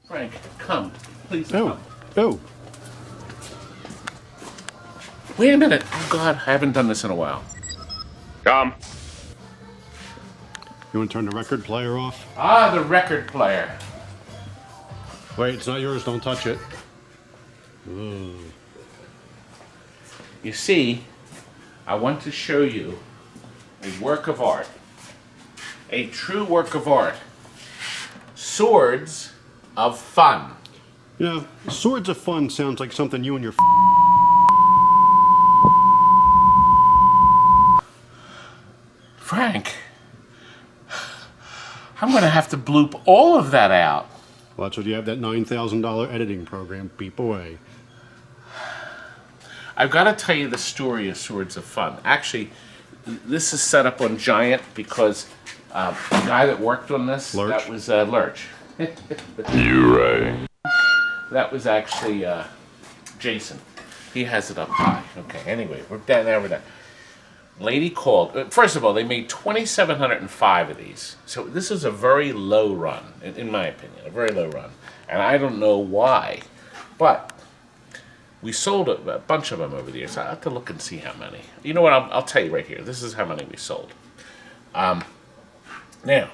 Frank, come. Please Oh, come. oh. Wait a minute. Oh, God, I haven't done this in a while. Come. You want to turn the record player off? Ah, the record player. Wait, it's not yours. Don't touch it. Ooh. You see, I want to show you a work of art. A true work of art. Swords of Fun. You know, Swords of Fun sounds like something you and your Frank, I'm going to have to bloop all of that out. Well, that's what you have that $9,000 editing program. Beep away. I've got to tell you the story of Swords of Fun. Actually, this is set up on Giant because the guy that worked on this, Lurch? that was Lurch. You right. That was actually Jason. He has it up high. Okay, anyway, we're down there with that. Lady called. First of all, they made 2,705 of these. So this is a very low run, in my opinion, a very low run. And I don't know why, but we sold a bunch of them over the years. I have to look and see how many. You know what? I'll tell you right here. This is how many we sold. Now,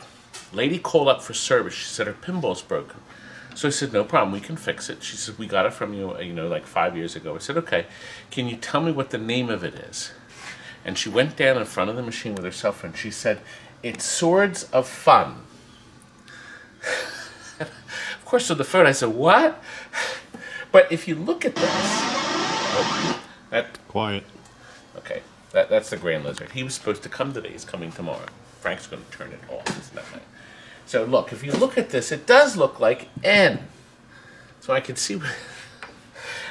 lady called up for service. She said her pinball's broken. So I said, no problem, we can fix it. She said, we got it from you, like 5 years ago. I said, okay, can you tell me what the name of it is? And she went down in front of the machine with her cell phone. She said, it's Swords of Fun. Of course, on the phone, I said, what? But if you look at this, Quiet. okay, that's the Grand Lizard. He was supposed to come today. He's coming tomorrow. Frank's going to turn it off. Isn't that nice? So look, if you look at this, it does look like N. So I can see.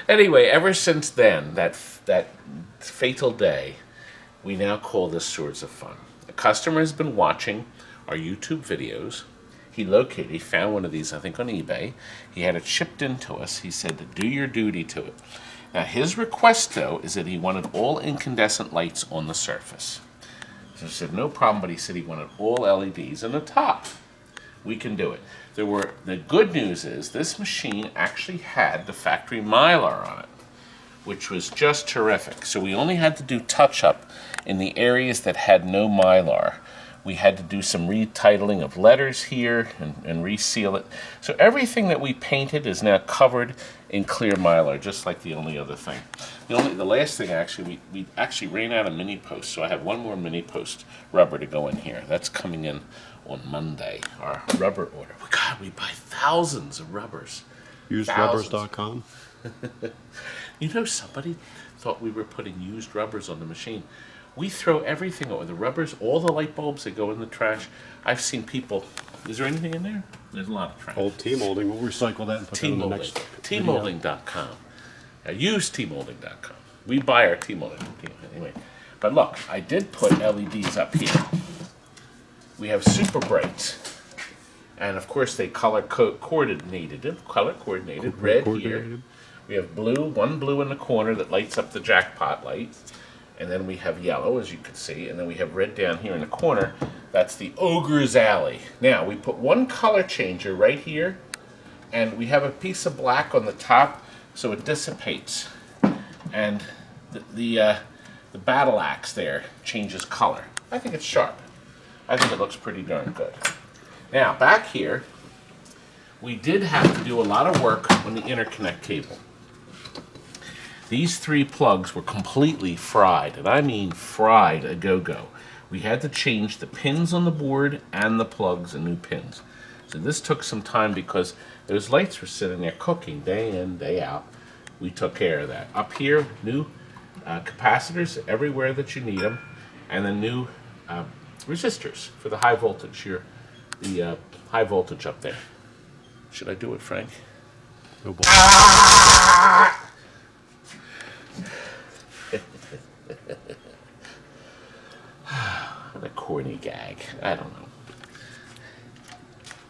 Anyway, ever since then, that fatal day, we now call this Swords of Fun. A customer has been watching our YouTube videos. He found one of these, I think, on eBay. He had it shipped in to us. He said to do your duty to it. Now, his request, though, is that he wanted all incandescent lights on the surface. So I said, no problem, but he said he wanted all LEDs on the top. We can do it. The good news is this machine actually had the factory Mylar on it, which was just terrific. So we only had to do touch-up in the areas that had no Mylar. We had to do some retitling of letters here and reseal it. So everything that we painted is now covered in clear Mylar, just like the only other thing. The last thing, actually, we actually ran out of mini posts, so I have one more mini post rubber to go in here. That's coming in on Monday, our rubber order. God, we buy thousands of rubbers. UsedRubbers.com. You know, somebody thought we were putting used rubbers on the machine. We throw everything away. The rubbers, all the light bulbs that go in the trash. I've seen people. Is there anything in there? There's a lot of trash. Old T-molding. We'll recycle that and put that in the next video. Tmolding.com. Use tmolding.com. We buy our T-molding. Anyway. But look, I did put LEDs up here. We have super brights. And of course they color coordinated. Red here. We have blue, one blue in the corner that lights up the jackpot light. And then we have yellow, as you can see. And then we have red down here in the corner. That's the Ogre's Alley. Now, we put one color changer right here. And we have a piece of black on the top, so it dissipates. And the battle axe there changes color. I think it's sharp. I think it looks pretty darn good. Now, back here, we did have to do a lot of work on the interconnect cable. These three plugs were completely fried, and I mean fried a go-go. We had to change the pins on the board and the plugs and new pins. So this took some time because those lights were sitting there cooking day in, day out. We took care of that. Up here, new capacitors everywhere that you need them, and then new resistors for the high voltage. The high voltage up there. Should I do it, Frank? Oh boy. The corny gag. I don't know.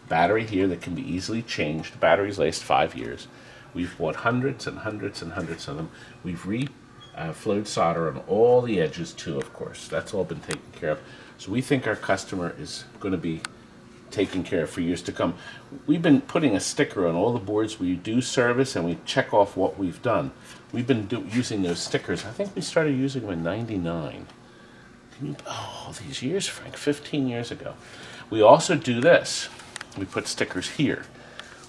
Battery here that can be easily changed. Batteries last 5 years. We've bought hundreds and hundreds and hundreds of them. We've flowed solder on all the edges too, of course. That's all been taken care of. So we think our customer is going to be taken care of for years to come. We've been putting a sticker on all the boards we do service, and we check off what we've done. We've been using those stickers. I think we started using them in '99. Oh, these years, Frank, 15 years ago. We also do this. We put stickers here.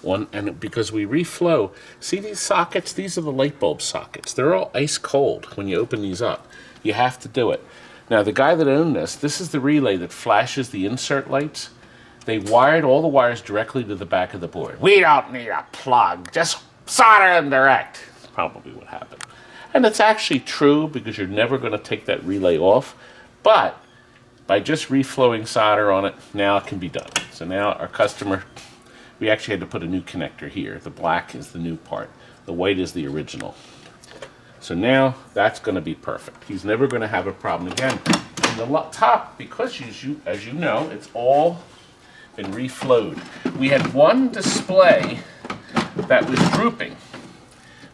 And because we reflow, see these sockets? These are the light bulb sockets. They're all ice cold when you open these up. You have to do it. Now, the guy that owned this is the relay that flashes the insert lights. They wired all the wires directly to the back of the board. We don't need a plug. Just solder them direct. That's probably what happened. And it's actually true because you're never going to take that relay off. But by just reflowing solder on it, now it can be done. So now our customer, we actually had to put a new connector here. The black is the new part. The white is the original. So now that's going to be perfect. He's never going to have a problem again. And the top, because as you know, it's all been reflowed. We had one display that was drooping.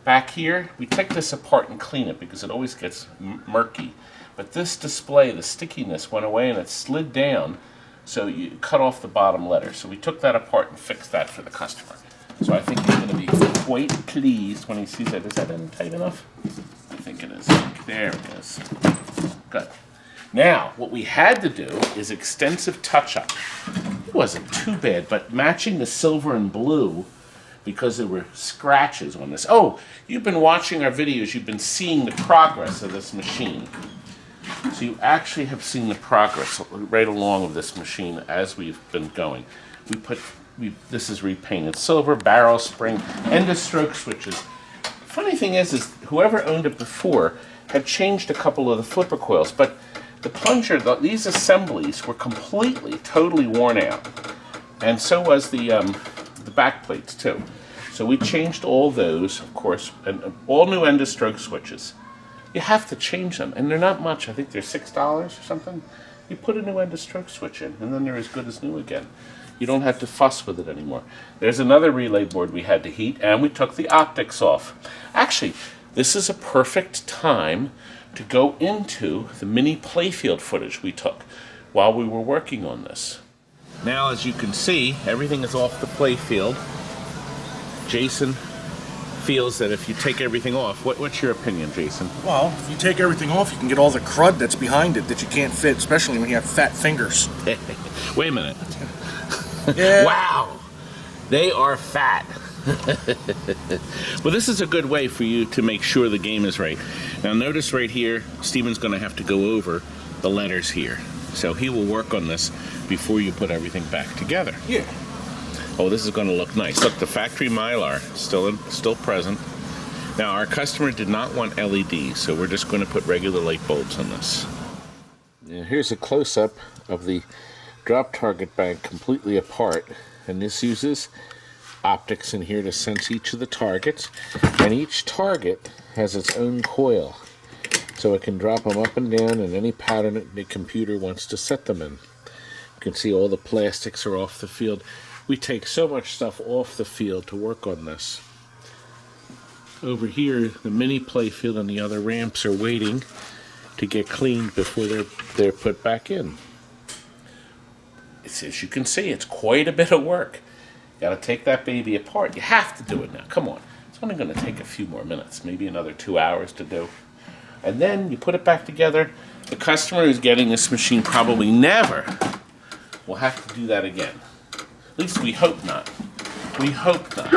Back here, we take this apart and clean it because it always gets murky. But this display, the stickiness went away and it slid down, so you cut off the bottom letter. So we took that apart and fixed that for the customer. So I think he's going to be quite pleased when he sees that. Is that tight enough? I think it is. There it is. Good. Now, what we had to do is extensive touch-up. It wasn't too bad, but matching the silver and blue, because there were scratches on this. Oh, you've been watching our videos. You've been seeing the progress of this machine. So you actually have seen the progress right along with this machine as we've been going. This is repainted silver, barrel spring, end of stroke switches. Funny thing is whoever owned it before had changed a couple of the flipper coils, but the plunger, these assemblies were completely, totally worn out. And so was the back plates too. So we changed all those, of course, and all new end of stroke switches. You have to change them, and they're not much. I think they're $6 or something. You put a new end of stroke switch in, and then they're as good as new again. You don't have to fuss with it anymore. There's another relay board we had to heat, and we took the optics off. Actually, this is a perfect time to go into the mini playfield footage we took while we were working on this. Now, as you can see, everything is off the playfield. Jason feels that if you take everything off, what's your opinion, Jason? Well, if you take everything off, you can get all the crud that's behind it that you can't fit, especially when you have fat fingers. Wait a minute. Yeah. Wow, they are fat. Well, this is a good way for you to make sure the game is right. Now notice right here, Steven's going to have to go over the letters here. So he will work on this before you put everything back together. Yeah. Oh, this is going to look nice. Look, the factory Mylar still present. Now, our customer did not want LEDs, so we're just going to put regular light bulbs on this. Now, here's a close-up of the drop target bank completely apart, and this uses optics in here to sense each of the targets, and each target has its own coil, so it can drop them up and down in any pattern that the computer wants to set them in. You can see all the plastics are off the field. We take so much stuff off the field to work on this. Over here, the mini playfield and the other ramps are waiting to get cleaned before they're put back in. As you can see, it's quite a bit of work. You got to take that baby apart. You have to do it now. Come on. It's only going to take a few more minutes, maybe another 2 hours to do. And then you put it back together. The customer who's getting this machine probably never will have to do that again. At least we hope not. We hope not.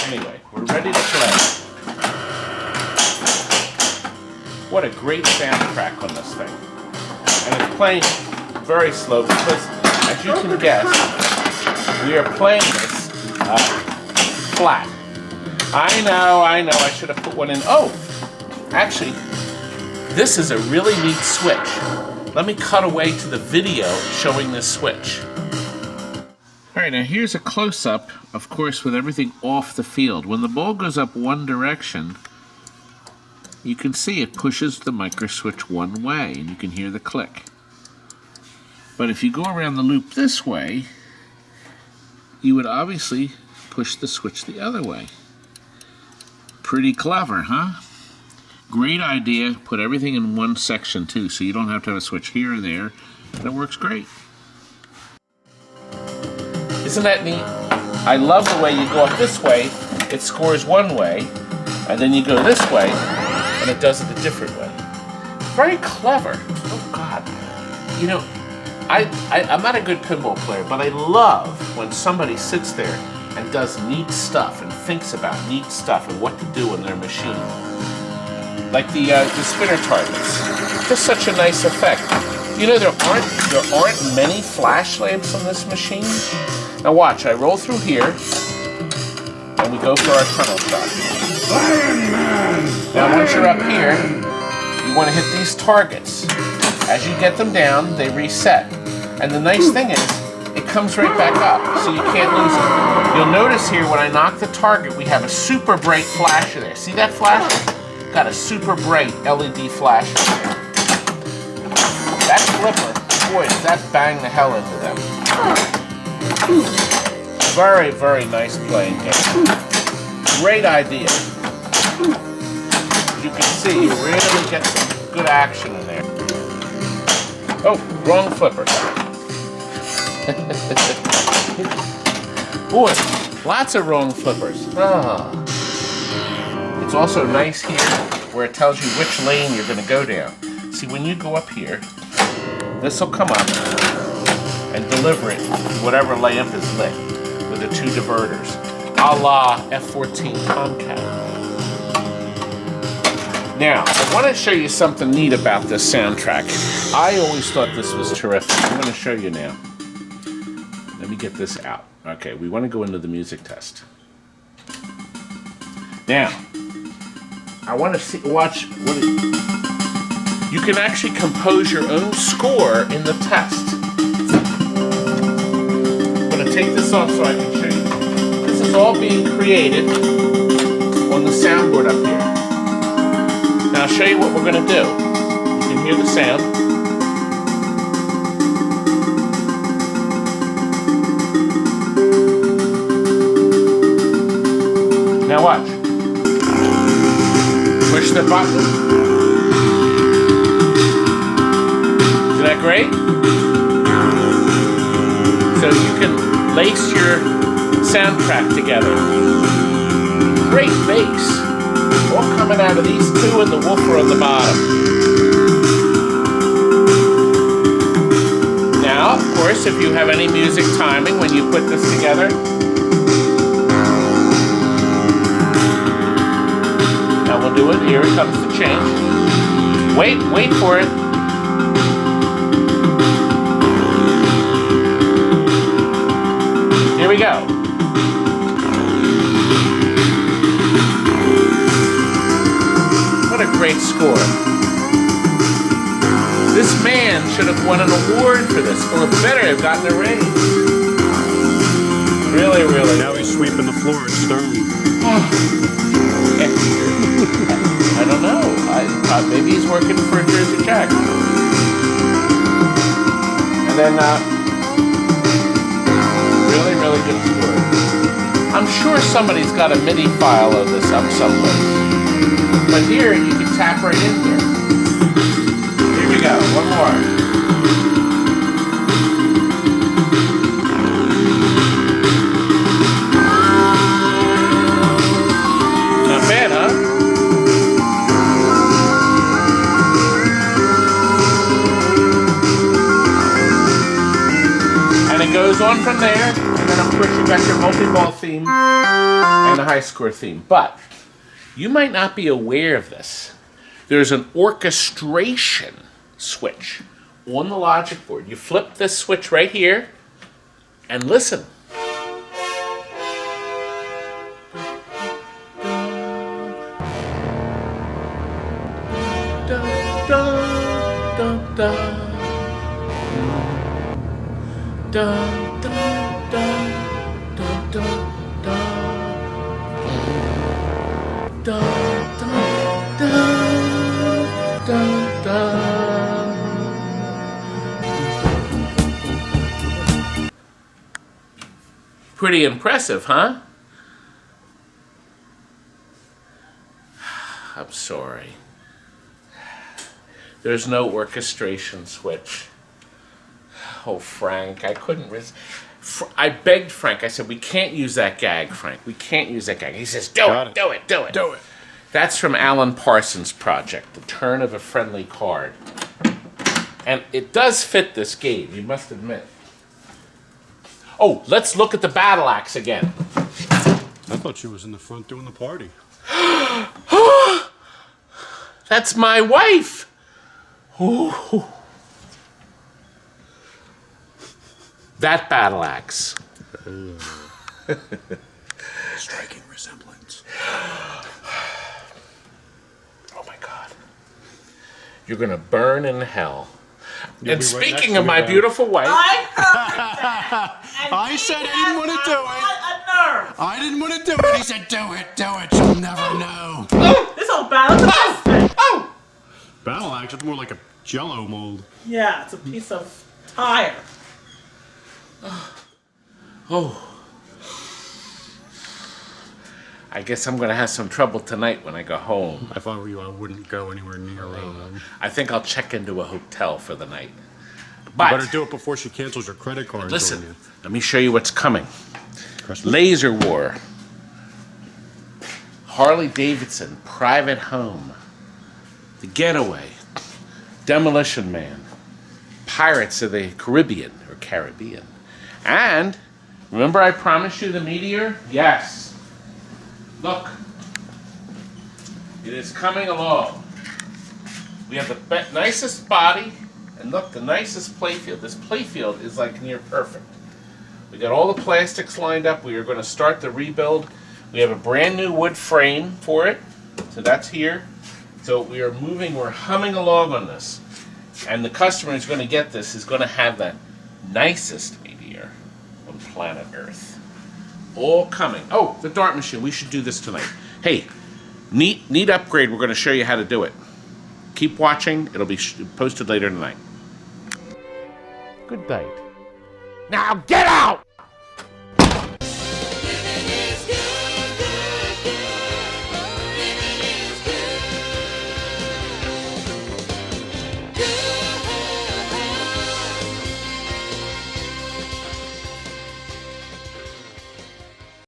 Anyway, we're ready to play. What a great soundtrack on this thing. And it's playing very slow because, as you can guess, we are playing this flat. I know, I should have put one in. Oh, actually, this is a really neat switch. Let me cut away to the video showing this switch. Alright, now here's a close-up, of course, with everything off the field. When the ball goes up one direction, you can see it pushes the micro switch one way, and you can hear the click. But if you go around the loop this way, you would obviously push the switch the other way. Pretty clever, huh? Great idea. Put everything in one section, too, so you don't have to have a switch here or there. That works great. Isn't that neat? I love the way you go up this way, it scores one way, and then you go this way, and it does it a different way. Very clever. Oh God. You know, I'm not a good pinball player, but I love when somebody sits there and does neat stuff and thinks about neat stuff and what to do in their machine. Like the spinner targets. Just such a nice effect. You know, there aren't many flash lamps on this machine. Now watch, I roll through here, and we go for our tunnel shot. Now once you're up here, you want to hit these targets. As you get them down, they reset. And the nice thing is, it comes right back up, so you can't lose it. You'll notice here when I knock the target, we have a super bright flash in there. See that flash? Got a super bright LED flash in there. That flipper, boy, does that bang the hell into them. Very, very nice playing game. Great idea. You can see, you really get some good action in there. Oh, wrong flipper. Boy, lots of wrong flippers. Ah. It's also nice here where it tells you which lane you're going to go down. See, when you go up here, this will come up and deliver it to whatever lamp is lit with the two diverters, a la F-14 Tomcat. Now, I want to show you something neat about this soundtrack. I always thought this was terrific. I'm going to show you now. Let me get this out. Okay, we want to go into the music test. Now, I want to watch what you can actually compose your own score in the test. I'm going to take this off so I can show you. This is all being created on the soundboard up here. Now I'll show you what we're going to do. You can hear the sound. Now watch. Push the button. Isn't that great? So you can lace your soundtrack together. Great bass. All coming out of these two and the woofer on the bottom. Now, of course, if you have any music timing when you put this together, now we'll do it. Here it comes the change. Wait for it. Here we go. What a great score. This man should have won an award for this, or better have gotten a raise. Really, really. Now he's sweeping the floor at Stern. I don't know. Maybe he's working for Jersey Jack. And then, really, really good score. I'm sure somebody's got a MIDI file of this up someplace. But here, you can tap right in here. Here we go, one more. Not bad, huh? And it goes on from there, and then of course you got your multi-ball theme and the high score theme. But you might not be aware of this. There's an orchestration switch on the logic board. You flip this switch right here and listen. Pretty impressive, huh? I'm sorry. There's no orchestration switch. Oh, Frank, I couldn't I begged Frank. I said, we can't use that gag, Frank. We can't use that gag. He says, do it. Do it. Do it. That's from Alan Parsons' project, The Turn of a Friendly Card. And it does fit this game, you must admit. Oh, let's look at the battle axe again. I thought she was in the front doing the party. That's my wife. Ooh. That battle axe. Striking resemblance. Oh my God. You're going to burn in hell. You'll And be right next speaking to of me, my man. beautiful wife, I said I didn't want to do it. I didn't want to do it. He said, do it. You'll never know. This whole battle's a mess. oh, Battle axe is more like a Jello mold. Yeah, it's a piece of tire. oh. I guess I'm going to have some trouble tonight when I go home. If I were you, I wouldn't go anywhere near them. I think I'll check into a hotel for the night. You But better do it before she cancels your credit card. on listen, you. let me show you what's coming. Christmas. Laser War, Harley Davidson, Private Home, The Getaway, Demolition Man, Pirates of the Caribbean, and remember I promised you the Meteor? Yes. Look, it is coming along. We have the nicest body, and look, the nicest playfield. This playfield is like near perfect. We got all the plastics lined up. We are going to start the rebuild. We have a brand new wood frame for it, so that's here. So we are moving, we're humming along on this. And the customer who's going to get this is going to have the nicest meteor on planet Earth. All coming. Oh, the dart machine. We should do this tonight. Hey, neat upgrade. We're going to show you how to do it. Keep watching. It'll be posted later tonight. Good night. Now get out!